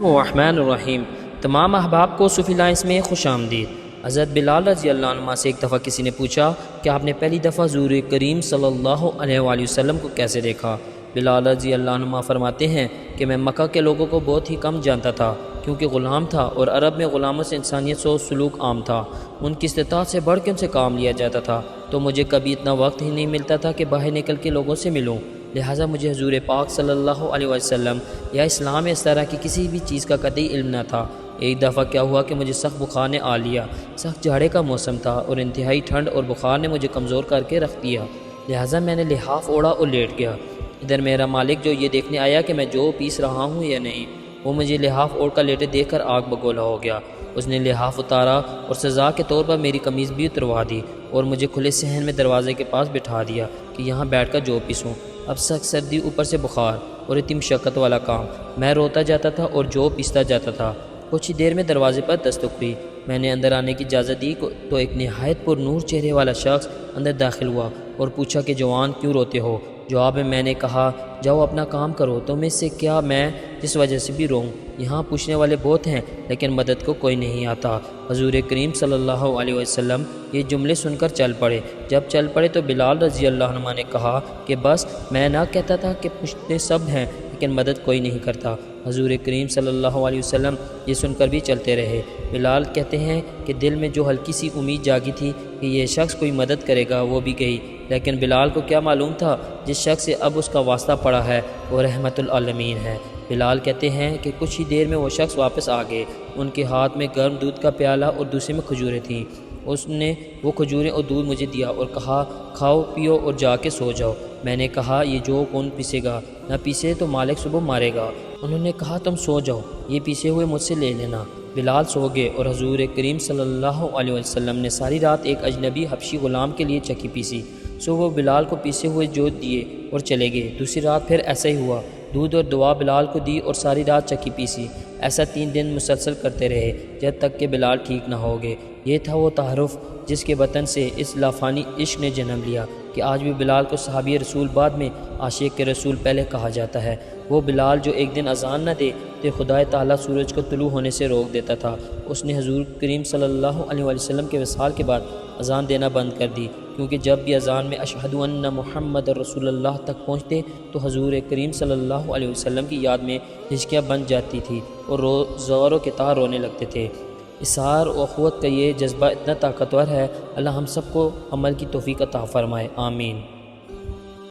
الرحمن الرحیم۔ تمام احباب کو صوفی لائنس میں خوش آمدید۔ حضرت بلال رضی اللہ عنہ سے ایک دفعہ کسی نے پوچھا کہ آپ نے پہلی دفعہ حضور کریم صلی اللہ علیہ وآلہ وسلم کو کیسے دیکھا؟ بلال رضی اللہ عنہ فرماتے ہیں کہ میں مکہ کے لوگوں کو بہت ہی کم جانتا تھا کیونکہ غلام تھا، اور عرب میں غلاموں سے انسانیت سوچ سلوک عام تھا، ان کی استطاعت سے بڑھ کے ان سے کام لیا جاتا تھا، تو مجھے کبھی اتنا وقت ہی نہیں ملتا تھا کہ باہر نکل کے لوگوں سے ملوں، لہٰذا مجھے حضور پاک صلی اللہ علیہ وسلم یا اسلام اس طرح کی کسی بھی چیز کا قطعی علم نہ تھا۔ ایک دفعہ کیا ہوا کہ مجھے سخت بخار نے آ لیا، سخت جاڑے کا موسم تھا اور انتہائی ٹھنڈ اور بخار نے مجھے کمزور کر کے رکھ دیا، لہٰذا میں نے لحاف اوڑھا اور لیٹ گیا۔ ادھر میرا مالک جو یہ دیکھنے آیا کہ میں جو پیس رہا ہوں یا نہیں، وہ مجھے لحاف اوڑھ کر لیٹے دیکھ کر آگ بگولا ہو گیا۔ اس نے لحاف اتارا اور سزا کے طور پر میری قمیض بھی اتروا دی اور مجھے کھلے صحن میں دروازے کے پاس بٹھا دیا کہ یہاں بیٹھ کر جو پیسوں۔ اب سخت سردی، اوپر سے بخار اور اتنی مشقت والا کام، میں روتا جاتا تھا اور جو پیستا جاتا تھا۔ کچھ ہی دیر میں دروازے پر دستک ہوئی، میں نے اندر آنے کی اجازت دی تو ایک نہایت پر نور چہرے والا شخص اندر داخل ہوا اور پوچھا کہ جوان کیوں روتے ہو؟ جواب میں نے کہا جاؤ اپنا کام کرو، تم اس سے کیا، میں جس وجہ سے بھی روؤں، یہاں پوچھنے والے بہت ہیں لیکن مدد کو کوئی نہیں آتا۔ حضور کریم صلی اللہ علیہ وسلم یہ جملے سن کر چل پڑے۔ جب چل پڑے تو بلال رضی اللہ عنہ نے کہا کہ بس میں نہ کہتا تھا کہ پوچھتے سب ہیں لیکن مدد کوئی نہیں کرتا۔ حضور کریم صلی اللہ علیہ وسلم یہ سن کر بھی چلتے رہے۔ بلال کہتے ہیں کہ دل میں جو ہلکی سی امید جاگی تھی کہ یہ شخص کوئی مدد کرے گا وہ بھی گئی، لیکن بلال کو کیا معلوم تھا جس شخص سے اب اس کا واسطہ پڑا ہے وہ رحمت العالمین ہے۔ بلال کہتے ہیں کہ کچھ ہی دیر میں وہ شخص واپس آ گئے، ان کے ہاتھ میں گرم دودھ کا پیالہ اور دوسرے میں کھجوریں تھیں۔ اس نے وہ کھجوریں اور دودھ مجھے دیا اور کہا کھاؤ پیو اور جا کے سو جاؤ۔ میں نے کہا یہ جو کون پیسے گا؟ نہ پیسے تو مالک صبح مارے گا۔ انہوں نے کہا تم سو جاؤ، یہ پیسے ہوئے مجھ سے لے لینا۔ بلال سو گئے اور حضور کریم صلی اللہ علیہ وسلم نے ساری رات ایک اجنبی حبشی غلام کے لیے چکی پیسی، سو وہ بلال کو پیسے ہوئے جو دیے اور چلے گئے۔ دوسری رات پھر ایسا ہی ہوا، دودھ اور دعا بلال کو دی اور ساری رات چکی پیسی۔ ایسا 3 دن مسلسل کرتے رہے جب تک کہ بلال ٹھیک نہ ہو گئے۔ یہ تھا وہ تعارف جس کے وطن سے اس لافانی عشق نے جنم لیا کہ آج بھی بلال کو صحابی رسول بعد میں عاشق کے رسول پہلے کہا جاتا ہے۔ وہ بلال جو ایک دن اذان نہ دے تو خدا تعالیٰ سورج کو طلوع ہونے سے روک دیتا تھا، اس نے حضور کریم صلی اللہ علیہ وسلم کے وصال کے بعد اذان دینا بند کر دی، کیونکہ جب بھی اذان میں اشہد ان محمد رسول اللہ تک پہنچتے تو حضور کریم صلی اللہ علیہ وسلم کی یاد میں ہچکیاں بن جاتی تھی اور زوروں کے تار رونے لگتے تھے۔ اصرار و اخوت کا یہ جذبہ اتنا طاقتور ہے، اللہ ہم سب کو عمل کی توفیق عطا فرمائے، آمین۔